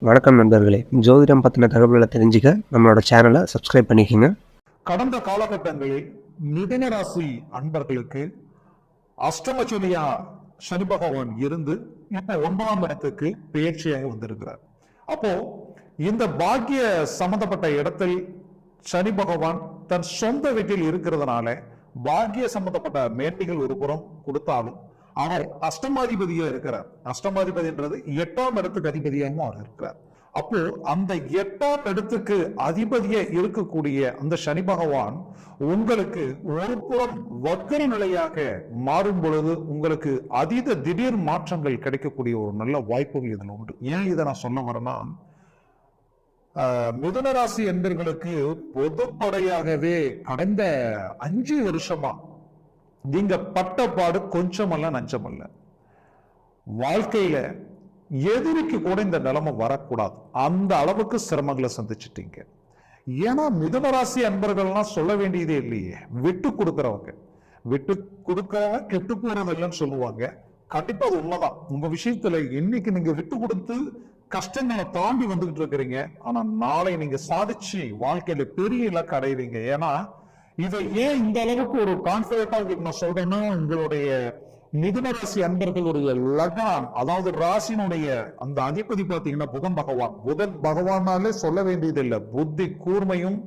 வணக்கம் நண்பர்களே. ஜோதிடம் பத்தின தகவல்களை தெரிஞ்சுக்க நம்மளோட சேனலை சப்ஸ்கிரைப் பண்ணிக்கோங்க. கடந்த காலகட்டங்களில் மிதுன ராசி அன்பர்களுக்கு அஷ்டமச்சனியா சனி பகவான் இருந்து இப்ப 9ஆம் இடத்துக்கு பெயர்ச்சியாக வந்திருக்கிறார். அப்போ இந்த பாக்கிய சம்பந்தப்பட்ட இடத்தில் சனி பகவான் தன் சொந்த வீட்டில் இருக்கிறதுனால பாக்கிய சம்பந்தப்பட்ட மேன்மைகள் ஒரு புறம் கொடுத்தாலும் அவர் அஷ்டமாதிபதியா இருக்கிறார். அஷ்டமாதிபதின்றது 8ஆம் இடத்துக்கு அதிபதியாகவும் அவர் இருக்கிறார். அப்போ அந்த 8ஆம் இடத்துக்கு அதிபதியா இருக்கக்கூடிய அந்த சனி பகவான் உங்களுக்கு ஒரு புறம் வக்கர நிலையாக மாறும் பொழுது உங்களுக்கு அதீத திடீர் மாற்றங்கள் கிடைக்கக்கூடிய ஒரு நல்ல வாய்ப்புகள் இதுல உண்டு. ஏன் இதை நான் சொல்ல வரேன்னா, மிதுன ராசி என்பர்களுக்கு பொதுப்படையாகவே கடந்த 5 வருஷமா நீங்க பட்ட பாடு கொஞ்சமல்ல நஞ்சமல்ல. வாழ்க்கையில எதிரிக்கு கூட இந்த நிலைமை வரக்கூடாது, அந்த அளவுக்கு சிரமங்களை சந்திச்சிட்டீங்க. ஏன்னா மிதுனராசி அன்பர்கள்லாம் சொல்ல வேண்டியதே இல்லையே, விட்டு கொடுக்கறவங்க. விட்டு கொடுக்கறவங்க கெட்டு போறது இல்லைன்னு சொல்லுவாங்க. கண்டிப்பா அது உண்மைதான். உங்க விஷயத்துல இன்னைக்கு நீங்க விட்டு கொடுத்து கஷ்டங்களை தாண்டி வந்துகிட்டு இருக்கிறீங்க. ஆனா நாளை நீங்க சாதிச்சு வாழ்க்கையில பெரிய இலக்கு அடைவீங்க. ஏன்னா இதை ஏன் இந்த அளவுக்கு ஒரு கான்பிடண்டா நான் சொல்றேன்னா, உங்களுடைய மிதுன ராசி அன்பர்களுடைய லக்னம், அதாவது ராசினுடைய அந்த அதிபதி பாத்தீங்கன்னா புதன் பகவான். புதன் பகவானாலே சொல்ல வேண்டியது இல்லை, புத்தி கூர்மையும்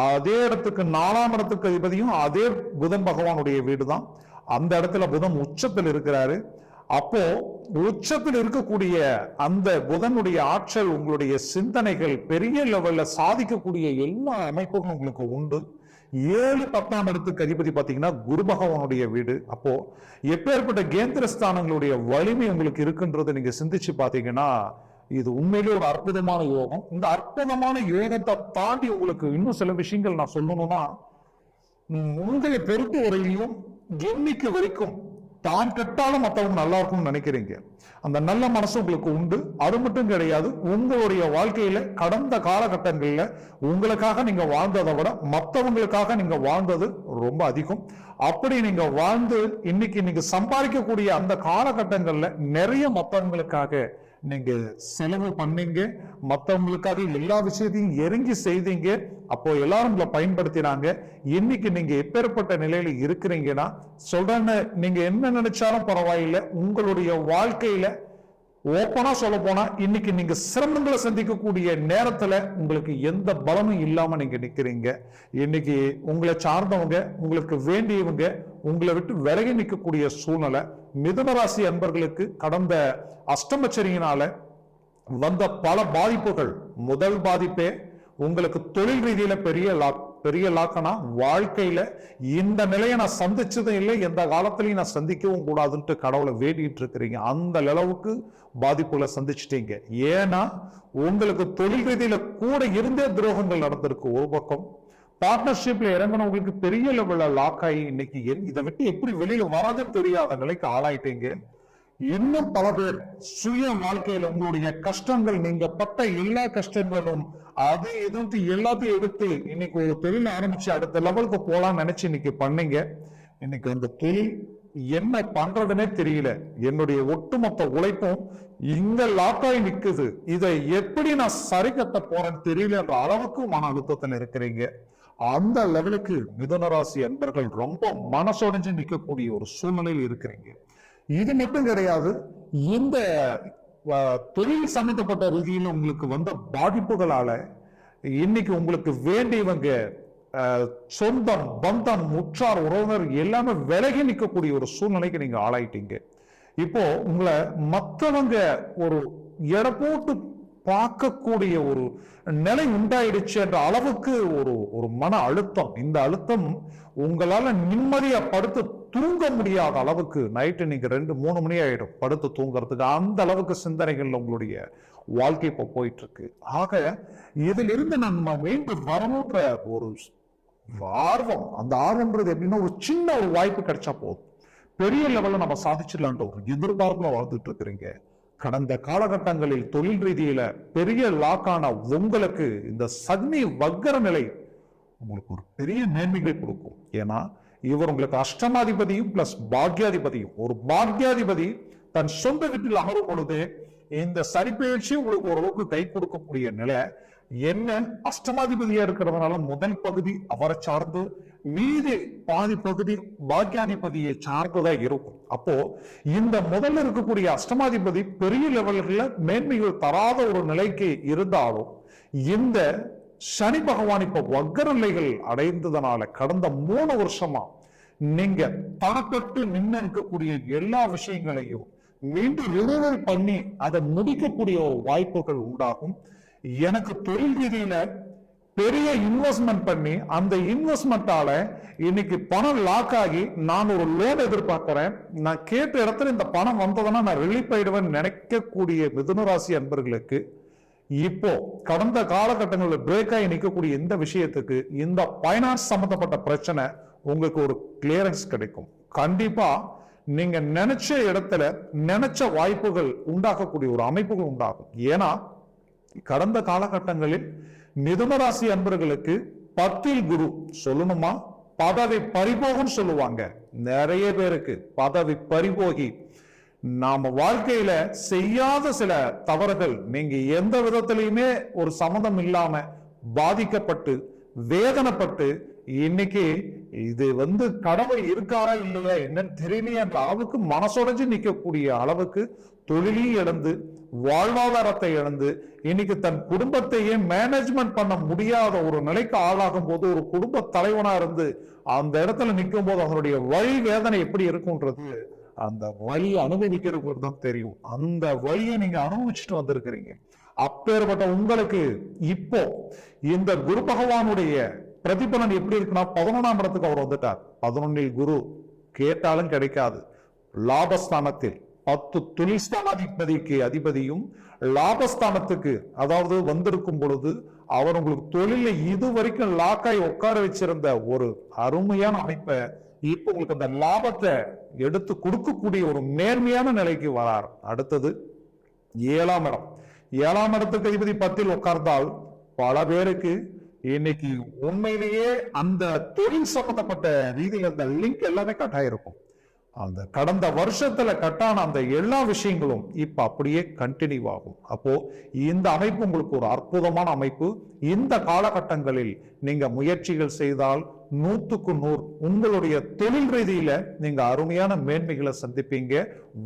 அதே இடத்துக்கு 4ஆம் இடத்துக்கு அதிபதியும் அதே புதன் பகவானுடைய வீடு தான். அந்த இடத்துல புதன் உச்சத்தில் இருக்கிறாரு. அப்போ உச்சத்தில் இருக்கக்கூடிய அந்த புதனுடைய ஆற்றல், உங்களுடைய சிந்தனைகள் பெரிய லெவல்ல சாதிக்கக்கூடிய எல்லா அமைப்புகளும் உங்களுக்கு உண்டு. 7, 10ஆம் இடத்துக்கு அதிபதி பாத்தீங்கன்னா குரு பகவானுடைய வீடு. அப்போ எப்பேற்பட்ட கேந்திர ஸ்தானங்களுடைய வலிமை உங்களுக்கு இருக்குன்றது நீங்க சிந்திச்சு பாத்தீங்கன்னா, இது உண்மையிலே ஒரு அற்புதமான யோகம். இந்த அற்புதமான யோகத்தை தாண்டி உங்களுக்கு இன்னும் சில விஷயங்கள் நான் சொல்லணும்னா, உங்களை பொறுத்த வரையிலும் எண்ணிக்கை வரைக்கும் தான் கெட்டாலும் மற்றவங்க நல்லா இருக்கும்னு நினைக்கிறீங்க. அந்த நல்ல மனசு உங்களுக்கு உண்டு. அது மட்டும் கிடையாது, உங்களுடைய வாழ்க்கையில கடந்த காலகட்டங்கள்ல உங்களுக்காக நீங்க வாழ்ந்ததை விட மற்றவங்களுக்காக நீங்க வாழ்ந்தது ரொம்ப அதிகம். அப்படி நீங்க வாழ்ந்து இன்னைக்கு நீங்க சம்பாதிக்கக்கூடிய அந்த காலகட்டங்கள்ல நிறைய மற்றவங்களுக்காக நீங்க செலவு பண்ணீங்க, மற்றவங்களுக்காக எல்லா விஷயத்தையும் இறங்கி செய்தீங்க. அப்போ எல்லாரும் உங்களை பயன்படுத்தினாங்க. இன்னைக்கு நீங்க எப்பேற்பட்ட நிலையில இருக்கிறீங்கன்னா, சொல்றேன்னு நீங்க என்ன நினைச்சாலும் பரவாயில்லை, உங்களுடைய வாழ்க்கையில ஓப்பனா சொல்ல போனா இன்னைக்கு நீங்க சிரமங்களை சந்திக்கக்கூடிய நேரத்துல உங்களுக்கு எந்த பலமும் இல்லாம நீங்க நிக்கிறீங்க. இன்னைக்கு உங்களை சார்ந்தவங்க, உங்களுக்கு வேண்டியவங்க உங்களை விட்டு விலகி நிற்கக்கூடிய சூழ்நிலை. மிதுனராசி அன்பர்களுக்கு கடந்த அஷ்டமச்சரியினால வந்த பல பாதிப்புகள், முதல் பாதிப்பே உங்களுக்கு தொழில் ரீதியில பெரிய லாக்கனா, வாழ்க்கையில இந்த நிலையை நான் சந்திச்சதும் இல்லை, எந்த காலத்திலையும் நான் சந்திக்கவும் கூடாதுன்ட்டு கடவுளை வேண்டிட்டு இருக்கிறீங்க. அந்த அளவுக்கு பாதிப்புகளை சந்திச்சிட்டீங்க. ஏன்னா உங்களுக்கு தொழில் ரீதியில கூட இருந்தே துரோகங்கள் நடந்திருக்கு. ஒரு பக்கம் பார்ட்னர்ஷிப்ல இறங்கினவங்களுக்கு பெரிய லெவல்ல லாக் ஆகி இன்னைக்கு இதை விட்டு எப்படி வெளியில வராதுன்னு தெரியாத நிலைக்கு ஆளாயிட்டீங்க. இன்னும் பல பேர் சுய வாழ்க்கையில உங்களுடைய கஷ்டங்கள், நீங்க பட்ட எல்லா கஷ்டங்களும் அது எதிர்த்து எல்லாத்தையும் எடுத்து இன்னைக்கு ஒரு தொழில் ஆரம்பிச்சு அடுத்த லெவலுக்கு போலாம்னு நினைச்சு இன்னைக்கு பண்ணீங்க. இன்னைக்கு அந்த தொழில் என்ன பண்றதுன்னே தெரியல, என்னுடைய ஒட்டுமொத்த உழைப்பும் இங்க லாக்காய் நிக்குது, இதை எப்படி நான் சரி கட்ட போறேன்னு தெரியல என்ற அளவுக்கு மன அழுத்தத்தில் இருக்கிறீங்க. அந்த லெவலுக்கு மிதுனராசி அன்பர்கள் ரொம்ப மனசொடைஞ்சு நிற்கக்கூடிய ஒரு சூழ்நிலையில் இருக்கிறீங்க. இது மட்டும் கிடையாது, இந்த தொழில் சம்பந்தப்பட்ட ரீதியில் உங்களுக்கு வந்த பாதிப்புகளால இன்னைக்கு உங்களுக்கு வேண்டியவங்க, சொந்தம் பந்தம் உற்றார் உறவினர் எல்லாமே விலகி நிற்கக்கூடிய ஒரு சூழ்நிலைக்கு நீங்க ஆளாயிட்டீங்க. இப்போ உங்களை மற்றவங்க ஒரு எடை போட்டு பார்க்கக்கூடிய ஒரு நிலை உண்டாயிடுச்சு என்ற அளவுக்கு ஒரு மன அழுத்தம். இந்த அழுத்தம் உங்களால நிம்மதியா படுத்து தூங்க முடியாத அளவுக்கு, நைட்டு நீங்க 2-3 மணி ஆயிடும் படுத்து தூங்குறதுக்கு. அந்த அளவுக்கு சிந்தனைகள்ல உங்களுடைய வாழ்க்கை இப்ப போயிட்டு இருக்கு. ஆக இதில் இருந்து நம்ம மீண்டு வரணுன்ற ஒரு ஆர்வம், அந்த ஆர்வம்ன்றது எப்படின்னா, ஒரு சின்ன ஒரு வாய்ப்பு கிடைச்சா போதும், பெரிய லெவல்ல நம்ம சாதிச்சிடலான்ற ஒரு எதிர்பார்ப்புல வாழ்ந்துட்டு இருக்கிறீங்க. கடந்த காலகட்டங்களில் தொழில் ரீதியில பெரிய லாக்கான உங்களுக்கு இந்த சனி வக்கர நிலை உங்களுக்கு ஒரு பெரிய மேன்மைகளை கொடுக்கும். ஏன்னா இவர் உங்களுக்கு அஷ்டமாதிபதியும் பிளஸ் பாக்யாதிபதியும். ஒரு பாக்யாதிபதி தன் சொந்த வீட்டில் அமரும் பொழுது இந்த சனி பயிற்சி உங்களுக்கு ஓரளவுக்கு கை கொடுக்கக்கூடிய நிலை. என்ன அஷ்டமாதிபதியா இருக்கிறதுனால முதல் பகுதி அவரை சார்ந்து, மீதி பாதி பகுதி பாக்கியாதிபதியை சார்ந்துதான் இருக்கும். அப்போ இந்த முதல்ல இருக்கக்கூடிய அஷ்டமாதிபதி பெரிய லெவல்ல மேன்மைகள் தராத ஒரு நிலைக்கு இருந்தாலும், இந்த சனி பகவான் இப்ப வக்கர நிலைகள் அடைந்ததனால கடந்த 3 வருஷமா நீங்க தரப்பட்டு நின்று இருக்கக்கூடிய எல்லா விஷயங்களையும் மீண்டும் ரினிவல் பண்ணி அதை முடிக்கக்கூடிய வாய்ப்புகள் உண்டாகும். எனக்கு தொழில் ரீதியில பெரிய இன்வெஸ்ட்மெண்ட் பண்ணி அந்த இன்வெஸ்ட்மெண்டால இன்னைக்கு பணம் லாக் ஆகி நான் ஒரு லோன் எதிர்பார்க்கிறேன், நான் கேட்ட இடத்துல இந்த பணம் வந்ததுன்னா நான் ரிலீஃப் ஆயிடுவேன் நினைக்கக்கூடிய மிதுன ராசி அன்பர்களுக்கு இப்போ கடந்த காலகட்டங்களில் பிரேக் ஆகி நிற்கக்கூடிய இந்த விஷயத்துக்கு இந்த பைனான்ஸ் சம்பந்தப்பட்ட பிரச்சனை உங்களுக்கு ஒரு கிளியரன்ஸ் கிடைக்கும். கண்டிப்பா நீங்க நினைச்ச இடத்துல நினைச்ச வாய்ப்புகள் உண்டாகக்கூடிய ஒரு அமைப்புகள் உண்டாகும். ஏன்னா கடந்த காலகட்டங்களில் மிதுனராசி அன்பர்களுக்கு 10ல் குரு சொல்லணுமா பதவி பறிபோகும்னு சொல்லுவாங்க. நிறைய பேருக்கு பதவி பறிபோகி நாம வாழ்க்கையில செய்யாத சில தவறுகள் நீங்க எந்த விதத்திலையுமே ஒரு சம்மதம் இல்லாம பாதிக்கப்பட்டு வேதனைப்பட்டு இன்னைக்கு இது கடவுள் இருக்காரா இல்லையா என்னன்னு தெரியலையே என்ற அளவுக்கு மனசுடைஞ்சு நிற்கக்கூடிய அளவுக்கு தொழிலையும் இழந்து வாழ்வாதாரத்தை இழந்து இன்னைக்கு தன் குடும்பத்தையே மேனேஜ்மெண்ட் பண்ண முடியாத ஒரு நிலைக்கு ஆளாகும் போது, ஒரு குடும்ப தலைவனா இருந்து அந்த இடத்துல நிற்கும் போது அதனுடைய வழி வேதனை எப்படி இருக்கும்ன்றது அந்த வழியை அனுபவிக்கிறவங்களுக்கு தான் தெரியும். அந்த வழியை நீங்க அனுபவிச்சுட்டு வந்திருக்கிறீங்க. அப்பேற்பட்ட உங்களுக்கு இப்போ இந்த குரு பகவானுடைய பிரதிபலன் எப்படி இருக்குன்னா 11ஆம் இடத்துக்கு அவர் வந்துட்டார். 11ல் குரு கேட்டாலும் கிடைக்காது. லாபஸ்தானத்தில் 10 தொழில் ஸ்தானாதிபதிக்கு அதிபதியும் லாபஸ்தானத்துக்கு அதாவது வந்திருக்கும் பொழுது அவர் உங்களுக்கு தொழில இதுவரைக்கும் லாக்காய் உட்கார வச்சிருந்த ஒரு அருமையான அமைப்பை இப்ப உங்களுக்கு அந்த லாபத்தை எடுத்து கொடுக்கக்கூடிய ஒரு நேர்மையான நிலைக்கு வரார். அடுத்தது 7ஆம் இடம். 7ஆம் இடத்துக்கு அதிபதி 10ல் உட்கார்ந்தால் பல பேருக்கு இன்னைக்கு உண்மையிலேயே அந்த தொழில் சம்பந்தப்பட்ட ரீதியில் அந்த லிங்க் எல்லாமே கட் ஆயிருக்கும். அந்த கடந்த வருஷத்துல கட்டான அந்த எல்லா விஷயங்களும் இப்ப அப்படியே கண்டினியூ ஆகும். அப்போ இந்த அமைப்பு உங்களுக்கு ஒரு அற்புதமான அமைப்பு. இந்த காலகட்டங்களில் நீங்க முயற்சிகள் செய்தால் 100க்கு 100 உங்களுடைய தொழில் ரீதியில நீங்க அருமையான மேன்மைகளை சந்திப்பீங்க.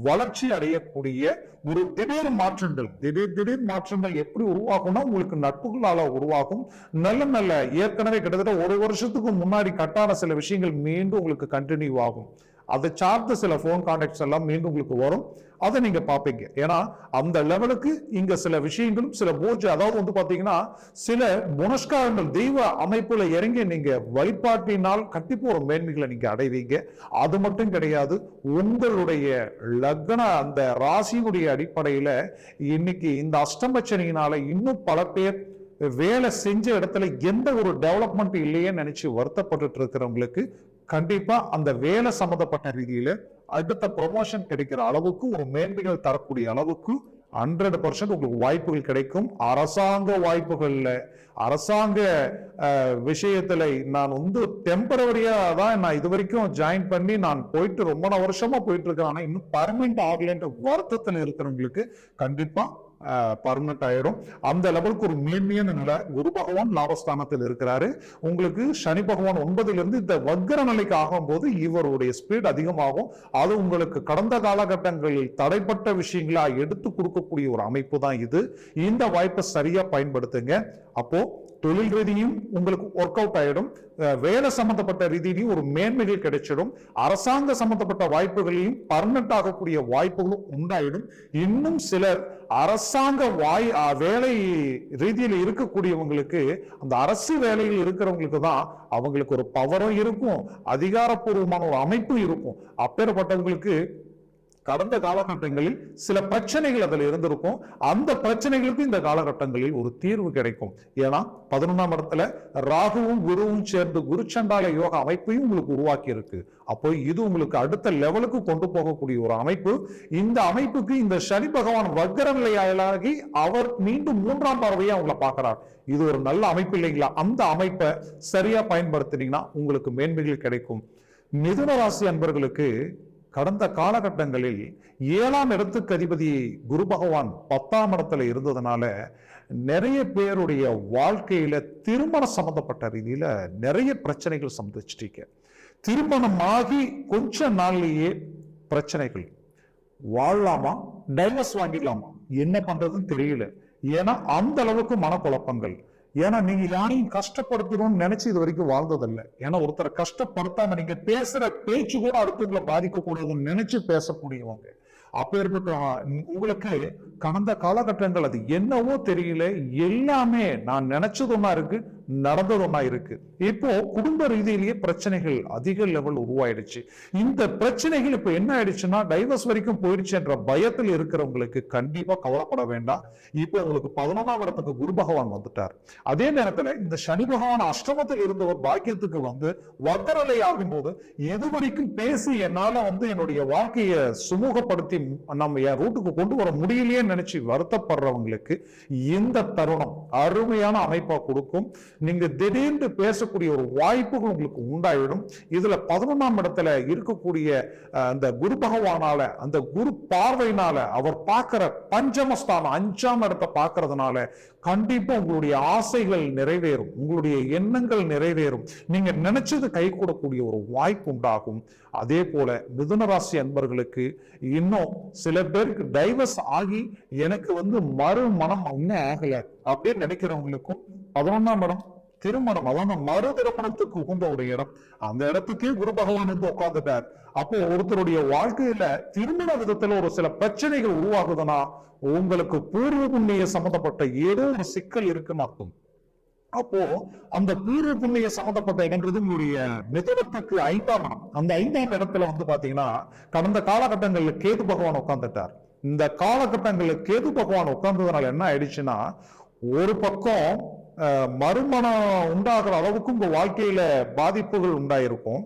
வளர்ச்சி அடையக்கூடிய ஒரு திடீர் மாற்றங்கள் எப்படி உருவாகும்னா உங்களுக்கு நட்புகளால உருவாகும். நல்ல நல்ல ஏற்கனவே கிட்டத்தட்ட 1 வருஷத்துக்கு முன்னாடி கட்டான சில விஷயங்கள் மீண்டும் உங்களுக்கு கண்டினியூ ஆகும். அதை சார்ந்த சில போன் கான்டாக்ட்ஸ் எல்லாம் மீண்டும் உங்களுக்கு வரும். அதை நீங்க பாப்பீங்க. ஏன்னா அந்த லெவலுக்கு இங்க சில விஷயங்களும் சில பூஜை அதாவது பாத்தீங்கன்னா சில புனஸ்காரங்கள் தெய்வ அமைப்புல இறங்கி நீங்க வழிபாட்டினால் கண்டிப்பா ஒரு மேன்மைகளை நீங்க அடைவீங்க. அது மட்டும் கிடையாது, உங்களுடைய லக்ன அந்த ராசியினுடைய அடிப்படையில இன்னைக்கு இந்த அஷ்டமச்சனியினால இன்னும் பல பேர் வேலை செஞ்ச இடத்துல எந்த ஒரு டெவலப்மெண்ட் இல்லையே நினைச்சு வருத்தப்பட்டு இருக்கிறவங்களுக்கு கண்டிப்பா அந்த வேலை சம்பந்தப்பட்ட ரீதியில அடுத்த ப்ரொமோஷன் கிடைக்கிற அளவுக்கு ஒரு மேன்மைகள் தரக்கூடிய அளவுக்கு 100% உங்களுக்கு வாய்ப்புகள் கிடைக்கும். அரசாங்க வாய்ப்புகள்ல அரசாங்க விஷயத்துல நான் டெம்பரவரியா தான் நான் இது வரைக்கும் ஜாயின் பண்ணி நான் போயிட்டு ரொம்ப வருஷமா போயிட்டு இருக்கேன். ஆனா இன்னும் பர்மனெண்ட் ஆகலன்ற வருத்தத்துல இருக்கிறவங்களுக்கு கண்டிப்பா பர்மனெண்ட் ஆயிரும். அந்த லெவலுக்கு ஒரு மேன்மையான நிலை. குரு பகவான் லாபஸ்தானத்தில் இருக்கிறாரு. உங்களுக்கு சனி பகவான் 9ல் இருந்து இந்த வக்ர நிலைக்கு ஆகும் போது இவருடைய ஸ்பீட் அதிகமாகும். அது உங்களுக்கு கடந்த காலகட்டங்களில் தடைப்பட்ட விஷயங்களா எடுத்து கொடுக்கக்கூடிய ஒரு அமைப்பு தான் இது. இந்த வாய்ப்பை சரியா பயன்படுத்துங்க. அப்போ தொழில் ரீதியும் உங்களுக்கு ஒர்க் அவுட் ஆயிடும். வேலை சம்பந்தப்பட்ட ரீதியிலையும் ஒரு மேன்மைகள் கிடைச்சிடும். அரசாங்க சம்பந்தப்பட்ட வாய்ப்புகளையும் பர்மனெண்ட் ஆகக்கூடிய வாய்ப்புகளும் உண்டாயிடும். இன்னும் சிலர் அரசாங்க வேலை ரீதியில் இருக்கக்கூடியவங்களுக்கு அந்த அரசு வேலையில் இருக்கிறவங்களுக்கு தான் அவங்களுக்கு ஒரு பவரும் இருக்கும், அதிகாரப்பூர்வமான ஒரு அமைப்பும் இருக்கும். அப்பேற்பட்டவங்களுக்கு கடந்த காலகட்டங்களில் சில பிரச்சனைகள் அதில் இருந்திருக்கும். அந்த பிரச்சனைகளுக்கு இந்த காலகட்டங்களில் ஒரு தீர்வு கிடைக்கும். ஏன்னா 11ஆம் இடத்துல ராகுவும் குருவும் சேர்ந்து குருச்சண்டால யோக அமைப்பையும் உங்களுக்கு உருவாக்கி இருக்கு. அப்போ இது உங்களுக்கு அடுத்த லெவலுக்கு கொண்டு போகக்கூடிய ஒரு அமைப்பு. இந்த அமைப்புக்கு இந்த சனி பகவான் வக்ர நிலையாகி அவர் மீண்டும் 3ஆம் பார்வையை அவங்களை பார்க்கிறார். இது ஒரு நல்ல அமைப்பு இல்லைங்களா? அந்த அமைப்பை சரியா பயன்படுத்தினீங்கன்னா உங்களுக்கு மேன்மைகள் கிடைக்கும். மிதுன ராசி அன்பர்களுக்கு கடந்த காலகட்டங்களில் 7ஆம் இடத்துக்கு அதிபதி குரு பகவான் 10ஆம் இடத்துல இருந்ததுனால நிறைய பேருடைய வாழ்க்கையில திருமணம் சம்பந்தப்பட்ட ரீதியில நிறைய பிரச்சனைகள் சந்திச்சிட்டீங்க. திருமணமாகி கொஞ்ச நாள்லயே பிரச்சனைகள். வாழலாமா, டைவர்ஸ் வாங்கிடலாமா, என்ன பண்றதுன்னு தெரியல. ஏன்னா அந்த அளவுக்கு மனக்குழப்பங்கள். ஏன்னா நீங்க யாரையும் கஷ்டப்படுத்தணும்னு நினைச்சு இது வரைக்கும் வாழ்ந்ததில்லை. ஏன்னா ஒருத்தரை கஷ்டப்படுத்தாம நீங்க பேசுற பேச்சு கூட அடுத்தவங்களை பாதிக்க கூடாதுன்னு நினைச்சு பேசக்கூடியவங்க. அப்பேற்பட்ட உங்களுக்கு கடந்த காலகட்டங்கள் அது என்னவோ தெரியல, எல்லாமே நான் நினைச்சது ஒண்ணா இருக்கு, நடந்தது ஒண்ணா இருக்கு. இப்போ குடும்ப ரீதியிலேயே பிரச்சனைகள் அதிக லெவல் உருவாயிடுச்சு. இந்த பிரச்சனைகள் இப்ப என்ன ஆயிடுச்சுன்னா டைவர்ஸ் வரைக்கும் போயிடுச்சு என்ற பயத்தில் இருக்கிறவங்களுக்கு கண்டிப்பா கவலைப்பட வேண்டாம். இப்போ உங்களுக்கு 11ஆம் இடத்துக்கு குரு பகவான் வந்துட்டார். அதே நேரத்துல இந்த சனி பகவான் அஷ்டமத்தில் இருந்தவர் பாக்கியத்துக்கு வந்து வக்கரலை ஆகும் போது எது வரைக்கும் பேசி என்னால என்னுடைய வாழ்க்கையை சுமூகப்படுத்தி நம்ம என் ரூட்டுக்கு கொண்டு வர முடியலையே நினைச்சு வருத்தப்படுறவங்களுக்கு இந்த தருணம் அருமையான அமைப்பா கொடுக்கும். நீங்க திடீர்னு பேசக்கூடிய ஒரு வாய்ப்புகள் உங்களுக்கு உண்டாயிடும். இதுல 11ஆம் இடத்துல இருக்கக்கூடிய அந்த குரு பகவானால, அந்த குரு பார்வையினால, அவர் பார்க்கிற பஞ்சமஸ்தானம் 5ஆம் இடத்தை பார்க்கறதுனால கண்டிப்பா உங்களுடைய ஆசைகள் நிறைவேறும், உங்களுடைய எண்ணங்கள் நிறைவேறும், நீங்க நினைச்சது கை கூடக்கூடிய ஒரு வாய்ப்பு உண்டாகும். அதே போல மிதுன ராசி அன்பர்களுக்கு இன்னும் சில பேருக்கு டைவர்ஸ் ஆகி எனக்கு மறுமணம் இன்னும் ஆகல அப்படின்னு நினைக்கிறவங்களுக்கும் 11ஆம் இடம் திருமணம், அதாவது மறு திருமணத்துக்கு உகந்த ஒரு இடம். அந்த இடத்துக்கே குரு பகவான் உட்கார்ந்துட்டார். அப்போ ஒருத்தருடைய வாழ்க்கையில திருமண விதத்துல ஒரு சில பிரச்சனைகள் உருவாகுதுன்னா உங்களுக்கு பூர்வ புண்ணிய சம்பந்தப்பட்ட ஏதோ ஒரு சிக்கல் இருக்குன்னு அர்த்தம். அப்போ அந்த பூர்வ புண்ணிய சம்பந்தப்பட்ட இடங்கிறது உங்களுடைய மிதுனத்துக்கு 5ஆம் இடம். அந்த 5ஆம் இடத்துல பாத்தீங்கன்னா கடந்த காலகட்டங்கள்ல கேது பகவான் உட்கார்ந்துட்டார். இந்த காலகட்டங்கள்ல கேது பகவான் உட்கார்ந்ததுனால என்ன ஆயிடுச்சுன்னா ஒரு பக்கம் மறுமணம் உண்டாகிற அளவுக்கு உங்க வாழ்க்கையில பாதிப்புகள் உண்டாயிருக்கும்.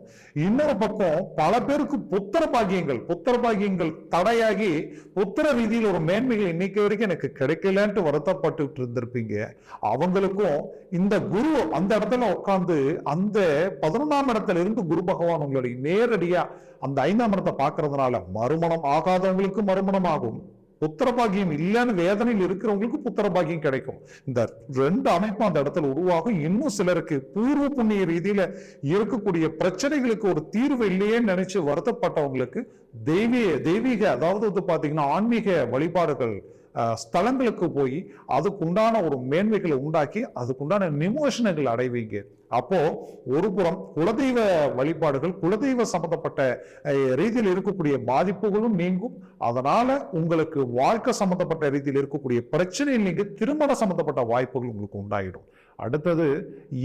இன்னொரு பக்கம் பல பேருக்கு புத்திர பாகியங்கள் தடையாகி புத்திர ரீதியில் ஒரு மேன்மைகள் இன்னைக்கு வரைக்கும் எனக்கு கிடைக்கலன்ட்டு வருத்தப்பட்டு இருந்திருப்பீங்க. அவங்களுக்கும் இந்த குரு அந்த இடத்துல உட்கார்ந்து அந்த 11ஆம் இடத்துல இருந்து குரு பகவான் உங்களுடைய நேரடியா அந்த 5ஆம் இடத்தை பார்க்கறதுனால மறுமணம் ஆகாதவங்களுக்கு மறுமணம் ஆகும், புத்திரபாகியம் இல்லைன்னு வேதனையில் இருக்கிறவங்களுக்கு புத்திரபாகியம் கிடைக்கும். இந்த 2 அமைப்பும் அந்த இடத்துல உருவாகும். இன்னும் சிலருக்கு பூர்வ புண்ணிய ரீதியில இருக்கக்கூடிய பிரச்சனைகளுக்கு ஒரு தீர்வு இல்லையே நினைச்சு வருத்தப்பட்டவங்களுக்கு தெய்வீக அதாவது பாத்தீங்கன்னா ஆன்மீக வழிபாடுகள் ஸ்தலங்களுக்கு போய் அதுக்குண்டான ஒரு மேன்மைகளை உண்டாக்கி அதுக்குண்டான நிமோஷனங்கள் அடைவீங்க. அப்போ ஒரு புறம் குலதெய்வ வழிபாடுகள், குலதெய்வ சம்பந்தப்பட்ட ரீதியில் இருக்கக்கூடிய பாதிப்புகளும் நீங்கும். அதனால உங்களுக்கு வாழ்க்கை சம்பந்தப்பட்ட ரீதியில் இருக்கக்கூடிய பிரச்சனையில் நீங்க திருமண சம்பந்தப்பட்ட வாய்ப்புகள் உங்களுக்கு உண்டாயிடும். அடுத்தது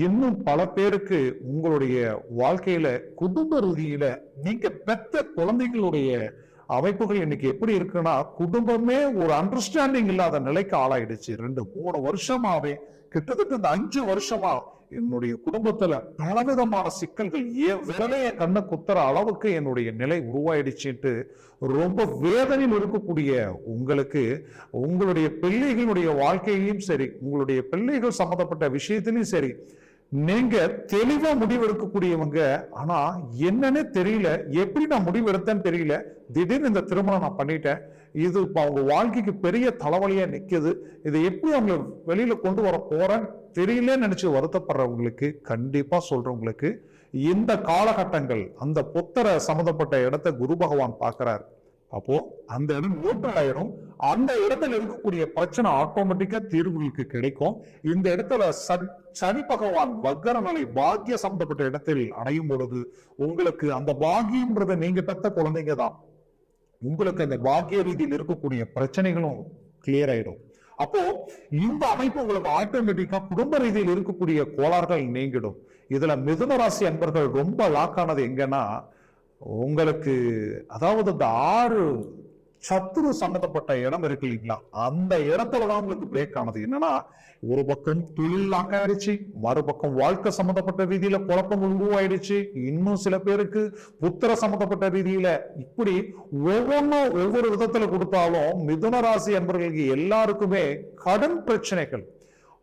இன்னும் பல பேருக்கு உங்களுடைய வாழ்க்கையில குடும்ப ரீதியில நீங்க பெற்ற குழந்தைகளுடைய அமைப்புகள் இன்னைக்கு எப்படி இருக்குன்னா குடும்பமே ஒரு அண்டர்ஸ்டாண்டிங் இல்லாத நிலைக்கு ஆளாயிடுச்சு. 2-3 வருஷமாவே கிட்டத்தட்ட இந்த 5 வருஷமா என்னுடைய குடும்பத்துல பலவிதமான சிக்கல்கள் விரலைய கண்ண குத்துற அளவுக்கு என்னுடைய நிலை உருவாயிடுச்சுட்டு ரொம்ப வேதனையில் இருக்கக்கூடிய உங்களுக்கு உங்களுடைய பிள்ளைகளுடைய வாழ்க்கையிலும் சரி, உங்களுடைய பிள்ளைகள் சம்பந்தப்பட்ட விஷயத்திலும் சரி, நீங்க தெளிவா முடிவெடுக்கக்கூடியவங்க. ஆனா என்னன்னு தெரியல, எப்படி நான் முடிவு எடுத்தேன்னு தெரியல, திடீர்னு இந்த திருமணம் நான் பண்ணிட்டேன், இது இப்ப அவங்க வாழ்க்கைக்கு பெரிய தலைவலியா நிக்குது, இதை எப்படி அவங்க வெளியில கொண்டு வர போறேன்னு தெரியல நினைச்சு வருத்தப்படுறவங்களுக்கு கண்டிப்பா சொல்றவங்களுக்கு இந்த காலகட்டங்கள் அந்த புத்தர சம்பந்தப்பட்ட இடத்தை குரு பகவான் பார்க்கிறார். அப்போ அந்த இடம் நியூட்ரல் ஆயிடும். அந்த இடத்துல இருக்கக்கூடிய பிரச்சனை ஆட்டோமேட்டிக்கா தீர்வுகளுக்கு கிடைக்கும். இந்த இடத்துல சனி பகவான் வக்கரநிலை பாக்கிய சம்பந்தப்பட்ட இடத்தில் அடையும் பொழுது உங்களுக்கு அந்த பாக்கியம்ன்றத நீங்க பெற்ற குழந்தைங்க தான். உங்களுக்கு அந்த பாக்கிய ரீதியில் இருக்கக்கூடிய பிரச்சனைகளும் கிளியர் ஆயிடும். அப்போ இந்த அமைப்பு உங்களுக்கு ஆட்டோமேட்டிக்கா குடும்ப ரீதியில் இருக்கக்கூடிய கோளாறுகள் நீங்கிடும். இதுல மிதுன ராசி அன்பர்கள் ரொம்ப லாக்கானது எங்கன்னா உங்களுக்கு அதாவது இந்த 6 சத்துரு சம்பந்தப்பட்ட இடம் இருக்கு இல்லைங்களா, அந்த இடத்துலதான் உங்களுக்கு பிரேக் ஆனது. என்னன்னா ஒரு பக்கம் தொழில் லாக் ஆயிடுச்சு, மறுபக்கம் வாழ்க்கை சம்பந்தப்பட்ட ரீதியில குழப்பங்கள் உருவாயிடுச்சு, இன்னும் சில பேருக்கு புத்திர சம்பந்தப்பட்ட ரீதியில இப்படி ஒவ்வொரு விதத்துல கொடுத்தாலும் மிதுன ராசி என்பவர்களுக்கு எல்லாருக்குமே கடன் பிரச்சனைகள்,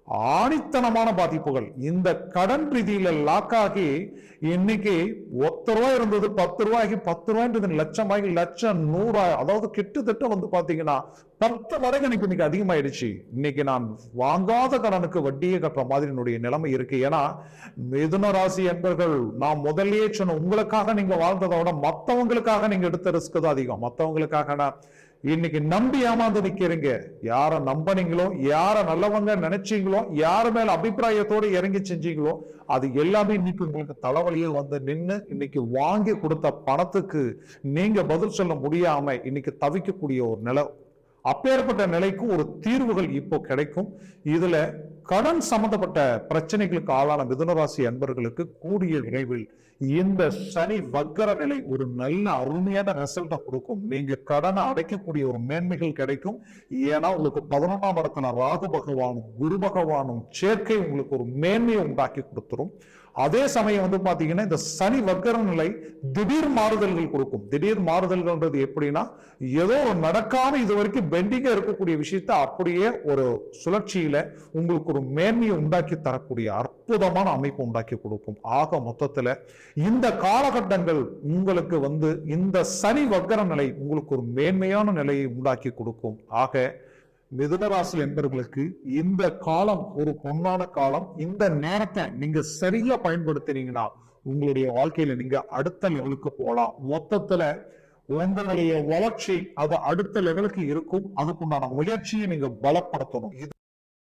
ஆணித்தனமான பாதிப்புகள். இந்த கடன் ரீதியில லாக் ஆகி இன்னைக்கு 1 ரூபாய் இருந்தது 10 ரூபாய்க்கு 10 ரூபாய்ன்றது லட்சமாகி லட்சம் 100, அதாவது கிட்டத்தட்ட வந்து பாத்தீங்கன்னா 10 மடங்கு எனக்கு இன்னைக்கு அதிகமாயிடுச்சு. இன்னைக்கு நான் வாங்காத கடனுக்கு வட்டியே கட்டுற மாதிரி என்னுடைய நிலைமை இருக்கு. ஏன்னா மிதுன ராசி என்பர்கள் நான் முதல்லயே சொன்ன, உங்களுக்காக நீங்க வாழ்ந்ததை விட மத்தவங்களுக்காக நீங்க எடுத்த ரிஸ்க் தான் அதிகம். மத்தவங்களுக்காக இன்னைக்கு நம்பி ஏமாந்து நிக்கிறீங்க. யார நம்பினீங்களோ, யார நல்லவங்க நினைச்சீங்களோ, யார மேல அபிப்பிராயத்தோடு இறங்கி செஞ்சீங்களோ, அது எல்லாமே இன்னைக்கு உங்களுக்கு தலைவலியே வந்து நின்று இன்னைக்கு வாங்கி கொடுத்த பணத்துக்கு நீங்க பதில் சொல்ல முடியாம இன்னைக்கு தவிக்கக்கூடிய ஒரு நிலை. அப்பேற்பட்ட நிலைக்கு ஒரு தீர்வுகள் இப்போ கிடைக்கும். இதுல கடன் சம்பந்தப்பட்ட பிரச்சனைகளுக்கு ஆளான மிதுனராசி அன்பர்களுக்கு கூடிய விரைவில் இந்த சனி வக்கர நிலை ஒரு நல்ல அருமையான ரிசல்ட்டை கொடுக்கும். நீங்க கடனை அடைக்கக்கூடிய ஒரு மேன்மைகள் கிடைக்கும். ஏன்னா உங்களுக்கு 11ஆம் இடத்துல ராகு பகவானும் குரு பகவானும் சேர்க்கை உங்களுக்கு ஒரு மேன்மையை உண்டாக்கி கொடுத்துரும். அதே சமயம் வந்து பாத்தீங்கன்னா இந்த சனி வக்கர நிலை திடீர் மாறுதல்கள் கொடுக்கும். திடீர் மாறுதல்கள்ன்றது எப்படின்னா, ஏதோ ஒரு நடக்காம இது வரைக்கும் பெண்டிங்கா இருக்கக்கூடிய விஷயத்த அப்படியே ஒரு சுழற்சியில உங்களுக்கு ஒரு மேன்மையை உண்டாக்கி தரக்கூடிய அற்புதமான அமைப்பு உண்டாக்கி கொடுக்கும். ஆக மொத்தத்துல இந்த காலகட்டங்கள் உங்களுக்கு வந்து இந்த சனி வக்கர நிலை உங்களுக்கு ஒரு மேன்மையான நிலையை உண்டாக்கி கொடுக்கும். ஆக மிதுனராசி என்பவர்களுக்கு இந்த காலம் ஒரு பொன்னான காலம். இந்த நேரத்தை நீங்க சரியா பயன்படுத்தினீங்கன்னா உங்களுடைய வாழ்க்கையில நீங்க அடுத்த லெவலுக்கு போகலாம். மொத்தத்துல உங்களுடைய வளர்ச்சி அது அடுத்த லெவலுக்கு இருக்கும். அதுக்குண்டான முயற்சியை நீங்க பலப்படுத்தணும்.